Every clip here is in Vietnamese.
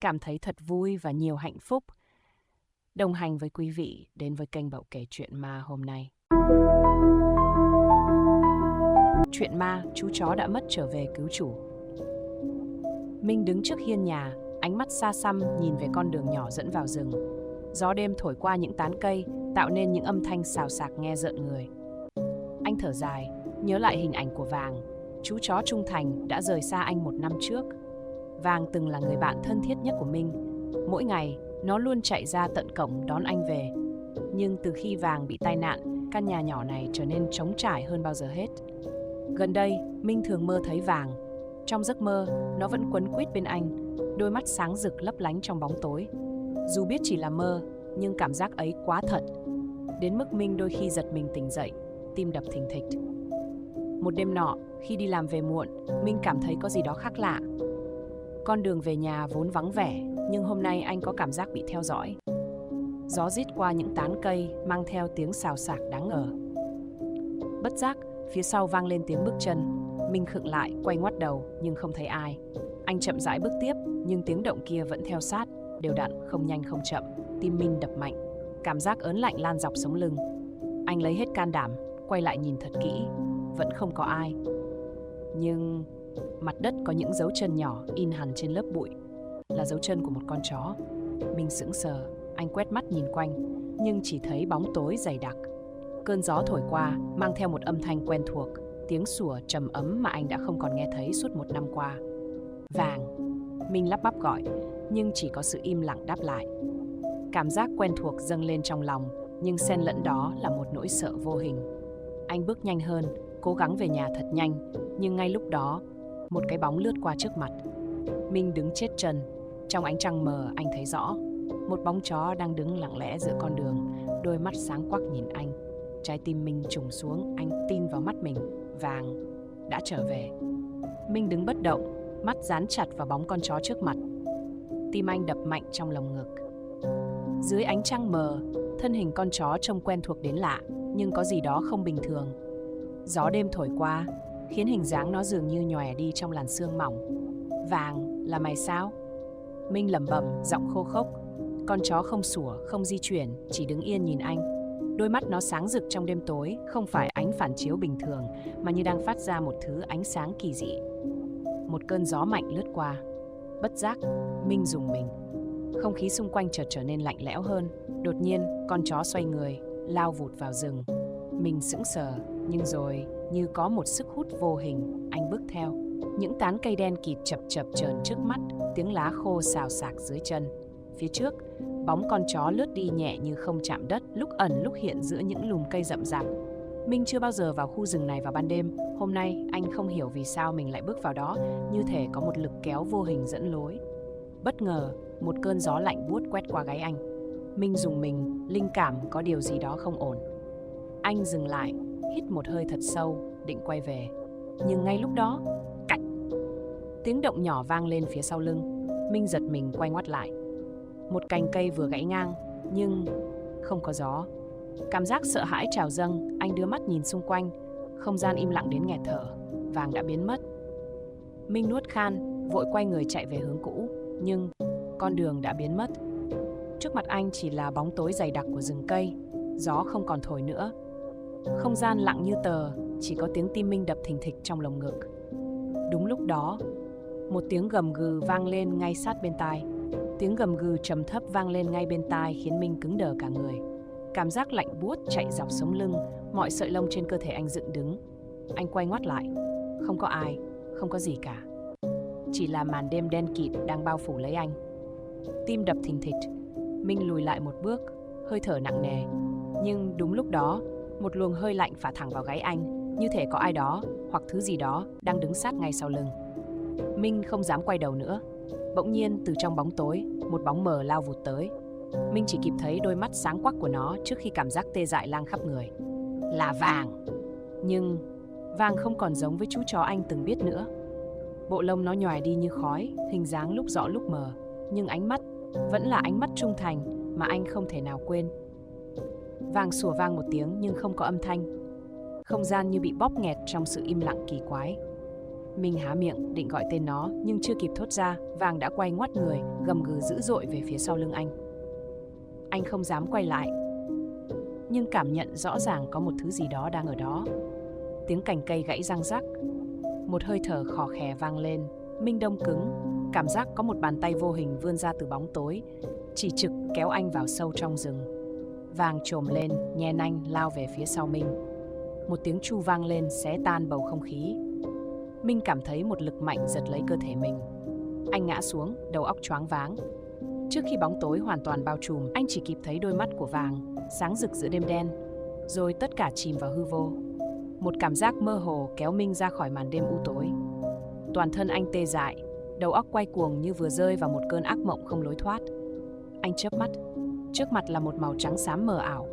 cảm thấy thật vui và nhiều hạnh phúc đồng hành với quý vị đến với kênh Bậu Kể Chuyện Ma hôm nay. Chuyện ma, chú chó đã mất trở về cứu chủ. Minh đứng trước hiên nhà, ánh mắt xa xăm nhìn về con đường nhỏ dẫn vào rừng. Gió đêm thổi qua những tán cây, tạo nên những âm thanh xào xạc nghe rợn người. Anh thở dài, nhớ lại hình ảnh của Vàng, chú chó trung thành đã rời xa anh 1 năm trước. Vàng từng là người bạn thân thiết nhất của Minh. Mỗi ngày, nó luôn chạy ra tận cổng đón anh về. Nhưng từ khi Vàng bị tai nạn, căn nhà nhỏ này trở nên trống trải hơn bao giờ hết. Gần đây, Minh thường mơ thấy Vàng. Trong giấc mơ, nó vẫn quấn quýt bên anh, đôi mắt sáng rực lấp lánh trong bóng tối. Dù biết chỉ là mơ, nhưng cảm giác ấy quá thật. Đến mức Minh đôi khi giật mình tỉnh dậy, tim đập thình thịch. Một đêm nọ, khi đi làm về muộn, Minh cảm thấy có gì đó khác lạ. Con đường về nhà vốn vắng vẻ, nhưng hôm nay anh có cảm giác bị theo dõi. Gió rít qua những tán cây mang theo tiếng xào xạc đáng ngờ. Bất giác, phía sau vang lên tiếng bước chân. Minh khựng lại, quay ngoắt đầu nhưng không thấy ai. Anh chậm rãi bước tiếp, nhưng tiếng động kia vẫn theo sát, đều đặn, không nhanh không chậm. Tim Minh đập mạnh, cảm giác ớn lạnh lan dọc sống lưng. Anh lấy hết can đảm, quay lại nhìn thật kỹ, vẫn không có ai. Nhưng mặt đất có những dấu chân nhỏ in hằn trên lớp bụi, là dấu chân của một con chó. Minh sững sờ, anh quét mắt nhìn quanh, nhưng chỉ thấy bóng tối dày đặc. Cơn gió thổi qua, mang theo một âm thanh quen thuộc, tiếng sủa trầm ấm mà anh đã không còn nghe thấy suốt 1 năm qua. Vàng, Minh lắp bắp gọi, nhưng chỉ có sự im lặng đáp lại. Cảm giác quen thuộc dâng lên trong lòng, nhưng xen lẫn đó là một nỗi sợ vô hình. Anh bước nhanh hơn, cố gắng về nhà thật nhanh, nhưng ngay lúc đó, một cái bóng lướt qua trước mặt. Minh đứng chết chân, trong ánh trăng mờ anh thấy rõ. Một bóng chó đang đứng lặng lẽ giữa con đường, đôi mắt sáng quắc nhìn anh. Trái tim Minh trùng xuống, anh tin vào mắt mình. Vàng đã trở về. Minh đứng bất động, mắt dán chặt vào bóng con chó trước mặt. Tim anh đập mạnh trong lồng ngực. Dưới ánh trăng mờ, thân hình con chó trông quen thuộc đến lạ, nhưng có gì đó không bình thường. Gió đêm thổi qua, khiến hình dáng nó dường như nhòe đi trong làn sương mỏng. Vàng, là mày sao? Minh lẩm bẩm, giọng khô khốc. Con chó không sủa, không di chuyển, chỉ đứng yên nhìn anh. Đôi mắt nó sáng rực trong đêm tối, không phải ánh phản chiếu bình thường, mà như đang phát ra một thứ ánh sáng kỳ dị. Một cơn gió mạnh lướt qua. Bất giác, Minh rùng mình. Không khí xung quanh chợt trở nên lạnh lẽo hơn. Đột nhiên, con chó xoay người, lao vụt vào rừng. Mình sững sờ, nhưng rồi, như có một sức hút vô hình, anh bước theo. Những tán cây đen kịt chập chập chờn trước mắt, tiếng lá khô xào xạc dưới chân. Phía trước, bóng con chó lướt đi nhẹ như không chạm đất, lúc ẩn lúc hiện giữa những lùm cây rậm rạp. Minh chưa bao giờ vào khu rừng này vào ban đêm. Hôm nay, anh không hiểu vì sao mình lại bước vào đó, như thể có một lực kéo vô hình dẫn lối. Bất ngờ, một cơn gió lạnh buốt quét qua gáy anh. Minh rùng mình, linh cảm có điều gì đó không ổn. Anh dừng lại, hít một hơi thật sâu, định quay về. Nhưng ngay lúc đó, cạch! Tiếng động nhỏ vang lên phía sau lưng. Minh giật mình quay ngoắt lại. Một cành cây vừa gãy ngang, nhưng không có gió. Cảm giác sợ hãi trào dâng, anh đưa mắt nhìn xung quanh. Không gian im lặng đến nghẹt thở. Vàng đã biến mất. Minh nuốt khan, vội quay người chạy về hướng cũ. Nhưng con đường đã biến mất. Trước mặt anh chỉ là bóng tối dày đặc của rừng cây. Gió không còn thổi nữa. Không gian lặng như tờ, chỉ có tiếng tim Minh đập thình thịch trong lồng ngực. Đúng lúc đó, một tiếng gầm gừ vang lên ngay sát bên tai. Tiếng gầm gừ trầm thấp vang lên ngay bên tai khiến Minh cứng đờ cả người. Cảm giác lạnh buốt chạy dọc sống lưng, mọi sợi lông trên cơ thể anh dựng đứng. Anh quay ngoắt lại. Không có ai, không có gì cả. Chỉ là màn đêm đen kịt đang bao phủ lấy anh. Tim đập thình thịch. Minh lùi lại một bước, hơi thở nặng nề. Nhưng đúng lúc đó, một luồng hơi lạnh phả thẳng vào gáy anh, như thể có ai đó hoặc thứ gì đó đang đứng sát ngay sau lưng. Minh không dám quay đầu nữa. Bỗng nhiên từ trong bóng tối, một bóng mờ lao vụt tới. Minh chỉ kịp thấy đôi mắt sáng quắc của nó trước khi cảm giác tê dại lang khắp người. Là Vàng. Nhưng Vàng không còn giống với chú chó anh từng biết nữa. Bộ lông nó nhòe đi như khói, hình dáng lúc rõ lúc mờ. Nhưng ánh mắt vẫn là ánh mắt trung thành mà anh không thể nào quên. Vàng sủa vang một tiếng nhưng không có âm thanh. Không gian như bị bóp nghẹt trong sự im lặng kỳ quái. Minh há miệng định gọi tên nó, nhưng chưa kịp thốt ra, Vàng đã quay ngoắt người, gầm gừ dữ dội về phía sau lưng anh. Anh không dám quay lại, nhưng cảm nhận rõ ràng có một thứ gì đó đang ở đó. Tiếng cành cây gãy răng rắc, một hơi thở khò khè vang lên. Minh đông cứng, cảm giác có một bàn tay vô hình vươn ra từ bóng tối, chỉ trực kéo anh vào sâu trong rừng. Vàng trồm lên, nhe nanh lao về phía sau Minh. Một tiếng tru vang lên xé tan bầu không khí. Minh cảm thấy một lực mạnh giật lấy cơ thể mình. Anh ngã xuống, đầu óc choáng váng. Trước khi bóng tối hoàn toàn bao trùm, anh chỉ kịp thấy đôi mắt của Vàng sáng rực giữa đêm đen, rồi tất cả chìm vào hư vô. Một cảm giác mơ hồ kéo Minh ra khỏi màn đêm u tối. Toàn thân anh tê dại, đầu óc quay cuồng như vừa rơi vào một cơn ác mộng không lối thoát. Anh chớp mắt, trước mặt là một màu trắng xám mờ ảo.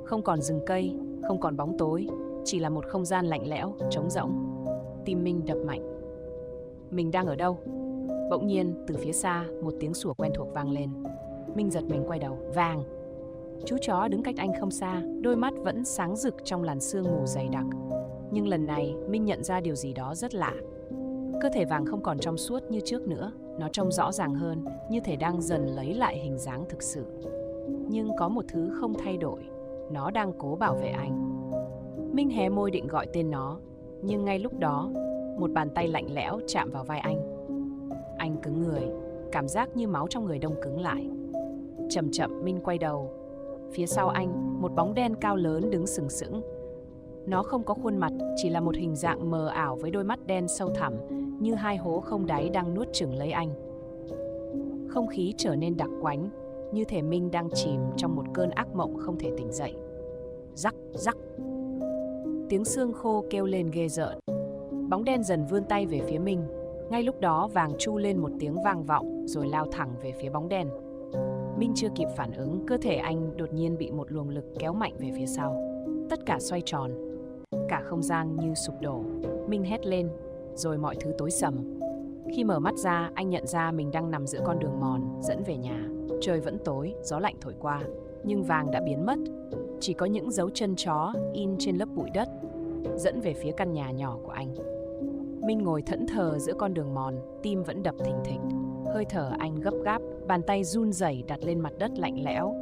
Không còn rừng cây, không còn bóng tối, chỉ là một không gian lạnh lẽo, trống rỗng. Tim Minh đập mạnh. Mình đang ở đâu? Bỗng nhiên, từ phía xa, một tiếng sủa quen thuộc vang lên. Minh giật mình quay đầu. Vàng! Chú chó đứng cách anh không xa, đôi mắt vẫn sáng rực trong làn sương mù dày đặc. Nhưng lần này, Minh nhận ra điều gì đó rất lạ. Cơ thể Vàng không còn trong suốt như trước nữa, nó trông rõ ràng hơn, như thể đang dần lấy lại hình dáng thực sự. Nhưng có một thứ không thay đổi, nó đang cố bảo vệ anh. Minh hé môi định gọi tên nó, nhưng ngay lúc đó, một bàn tay lạnh lẽo chạm vào vai anh. Anh cứng người, cảm giác như máu trong người đông cứng lại. Chậm chậm Minh quay đầu. Phía sau anh, một bóng đen cao lớn đứng sừng sững. Nó không có khuôn mặt, chỉ là một hình dạng mờ ảo với đôi mắt đen sâu thẳm, như hai hố không đáy đang nuốt chửng lấy anh. Không khí trở nên đặc quánh, như thể Minh đang chìm trong một cơn ác mộng không thể tỉnh dậy. Rắc, rắc. Tiếng xương khô kêu lên ghê rợn. Bóng đen dần vươn tay về phía Minh. Ngay lúc đó Vàng tru lên một tiếng vang vọng rồi lao thẳng về phía bóng đen. Minh chưa kịp phản ứng, cơ thể anh đột nhiên bị một luồng lực kéo mạnh về phía sau. Tất cả xoay tròn, cả không gian như sụp đổ. Minh hét lên, rồi mọi thứ tối sầm. Khi mở mắt ra, anh nhận ra mình đang nằm giữa con đường mòn dẫn về nhà. Trời vẫn tối, gió lạnh thổi qua, nhưng Vàng đã biến mất. Chỉ có những dấu chân chó in trên lớp bụi đất, dẫn về phía căn nhà nhỏ của anh. Minh ngồi thẫn thờ giữa con đường mòn, tim vẫn đập thình thịch. Hơi thở anh gấp gáp, bàn tay run rẩy đặt lên mặt đất lạnh lẽo.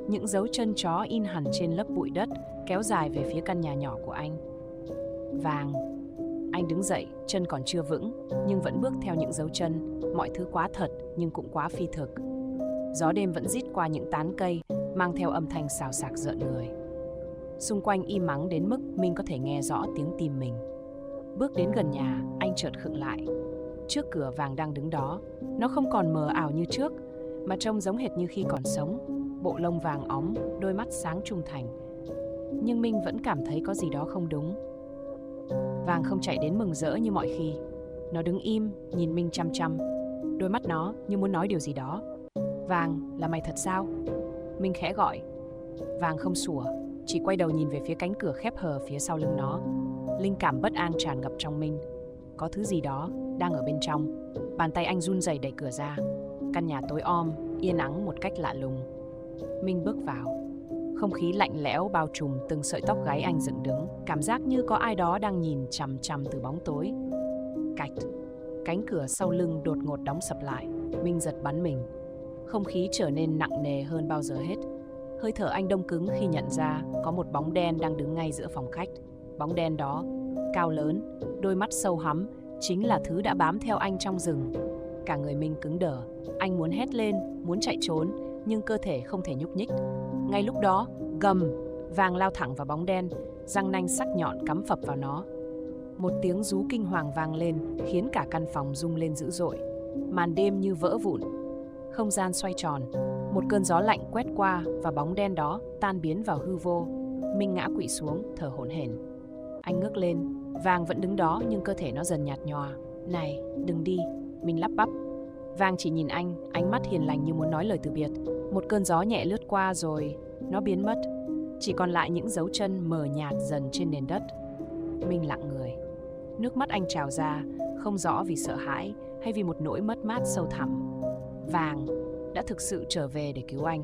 Những dấu chân chó in hẳn trên lớp bụi đất, kéo dài về phía căn nhà nhỏ của anh. Vàng! Anh đứng dậy, chân còn chưa vững, nhưng vẫn bước theo những dấu chân. Mọi thứ quá thật, nhưng cũng quá phi thực. Gió đêm vẫn rít qua những tán cây, mang theo âm thanh xào xạc rợn người. Xung quanh im ắng đến mức Minh có thể nghe rõ tiếng tim mình. Bước đến gần nhà, anh chợt khựng lại. Trước cửa Vàng đang đứng đó. Nó không còn mờ ảo như trước, mà trông giống hệt như khi còn sống. Bộ lông vàng óng, đôi mắt sáng trung thành. Nhưng Minh vẫn cảm thấy có gì đó không đúng. Vàng không chạy đến mừng rỡ như mọi khi. Nó đứng im, nhìn Minh chăm chăm. Đôi mắt nó như muốn nói điều gì đó. Vàng, là mày thật sao? Minh khẽ gọi. Vàng không sủa, chỉ quay đầu nhìn về phía cánh cửa khép hờ phía sau lưng nó. Linh cảm bất an tràn ngập trong Minh. Có thứ gì đó đang ở bên trong. Bàn tay anh run rẩy đẩy cửa ra. Căn nhà tối om, yên ắng một cách lạ lùng. Minh bước vào. Không khí lạnh lẽo bao trùm từng sợi tóc gáy anh dựng đứng. Cảm giác như có ai đó đang nhìn chằm chằm từ bóng tối. Cạch. Cánh cửa sau lưng đột ngột đóng sập lại. Minh giật bắn mình. Không khí trở nên nặng nề hơn bao giờ hết. Hơi thở anh đông cứng khi nhận ra có một bóng đen đang đứng ngay giữa phòng khách. Bóng đen đó, cao lớn, đôi mắt sâu hắm, chính là thứ đã bám theo anh trong rừng. Cả người Minh cứng đờ. Anh muốn hét lên, muốn chạy trốn, nhưng cơ thể không thể nhúc nhích. Ngay lúc đó, gầm, Vàng lao thẳng vào bóng đen, răng nanh sắc nhọn cắm phập vào nó. Một tiếng rú kinh hoàng vang lên, khiến cả căn phòng rung lên dữ dội. Màn đêm như vỡ vụn. Không gian xoay tròn. Một cơn gió lạnh quét qua và bóng đen đó tan biến vào hư vô. Minh ngã quỵ xuống, thở hổn hển. Anh ngước lên, Vàng vẫn đứng đó nhưng cơ thể nó dần nhạt nhòa. Này, đừng đi, Minh lắp bắp. Vàng chỉ nhìn anh, ánh mắt hiền lành như muốn nói lời từ biệt. Một cơn gió nhẹ lướt qua rồi nó biến mất. Chỉ còn lại những dấu chân mờ nhạt dần trên nền đất. Minh lặng người. Nước mắt anh trào ra, không rõ vì sợ hãi hay vì một nỗi mất mát sâu thẳm. Vàng đã thực sự trở về để cứu anh.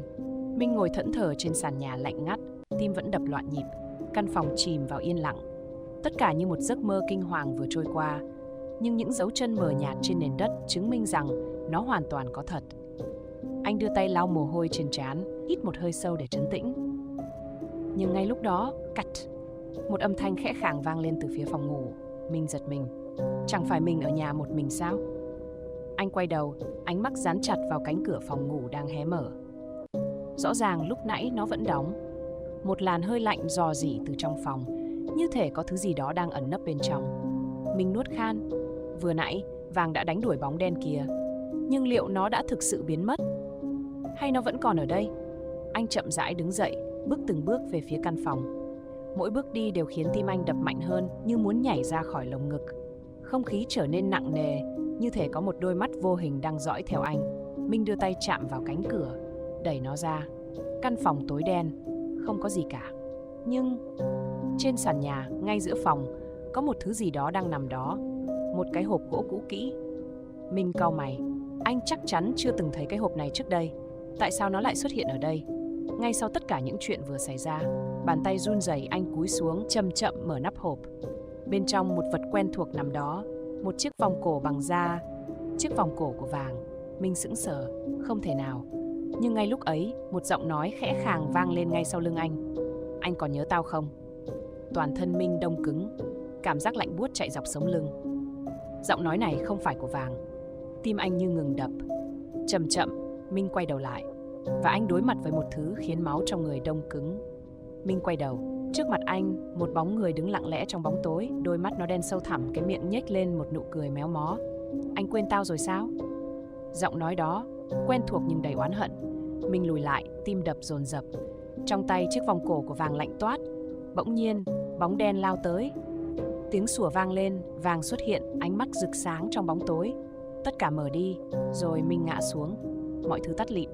Minh ngồi thẫn thờ trên sàn nhà lạnh ngắt, tim vẫn đập loạn nhịp. Căn phòng chìm vào yên lặng. Tất cả như một giấc mơ kinh hoàng vừa trôi qua. nhưng những dấu chân mờ nhạt trên nền đất chứng minh rằng nó hoàn toàn có thật. Anh đưa tay lau mồ hôi trên trán, hít một hơi sâu để trấn tĩnh. Nhưng ngay lúc đó, cạch, một âm thanh khẽ khàng vang lên từ phía phòng ngủ. Minh giật mình. Chẳng phải mình ở nhà một mình sao? Anh quay đầu, ánh mắt dán chặt vào cánh cửa phòng ngủ đang hé mở. Rõ ràng lúc nãy nó vẫn đóng. Một làn hơi lạnh rò rỉ từ trong phòng, như thể có thứ gì đó đang ẩn nấp bên trong. Minh nuốt khan. Vừa nãy, Vàng đã đánh đuổi bóng đen kia. Nhưng liệu nó đã thực sự biến mất? Hay nó vẫn còn ở đây? Anh chậm rãi đứng dậy, bước từng bước về phía căn phòng. Mỗi bước đi đều khiến tim anh đập mạnh hơn, như muốn nhảy ra khỏi lồng ngực. Không khí trở nên nặng nề, như thể có một đôi mắt vô hình đang dõi theo anh. Minh đưa tay chạm vào cánh cửa, đẩy nó ra. Căn phòng tối đen, không có gì cả. Nhưng trên sàn nhà, ngay giữa phòng, có một thứ gì đó đang nằm đó. Một cái hộp gỗ cũ kỹ. Minh cau mày. Anh chắc chắn chưa từng thấy cái hộp này trước đây. Tại sao nó lại xuất hiện ở đây? Ngay sau tất cả những chuyện vừa xảy ra, bàn tay run rẩy, anh cúi xuống, chậm chậm mở nắp hộp. Bên trong một vật quen thuộc nằm đó, một chiếc vòng cổ bằng da, chiếc vòng cổ của Vàng. Minh sững sờ, không thể nào. Nhưng ngay lúc ấy, một giọng nói khẽ khàng vang lên ngay sau lưng anh. Anh còn nhớ tao không? Toàn thân Minh đông cứng, cảm giác lạnh buốt chạy dọc sống lưng. Giọng nói này không phải của Vàng. Tim anh như ngừng đập. Chậm chậm, Minh quay đầu lại. Và anh đối mặt với một thứ khiến máu trong người đông cứng. Minh quay đầu. Trước mặt anh, một bóng người đứng lặng lẽ trong bóng tối. Đôi mắt nó đen sâu thẳm, cái miệng nhếch lên một nụ cười méo mó. Anh quên tao rồi sao? Giọng nói đó, quen thuộc nhưng đầy oán hận. Minh lùi lại, tim đập dồn dập. Trong tay chiếc vòng cổ của Vàng lạnh toát. Bỗng nhiên, bóng đen lao tới. Tiếng sủa vang lên, Vàng xuất hiện, ánh mắt rực sáng trong bóng tối. Tất cả mở đi, rồi Minh ngã xuống. Mọi thứ tắt lịm.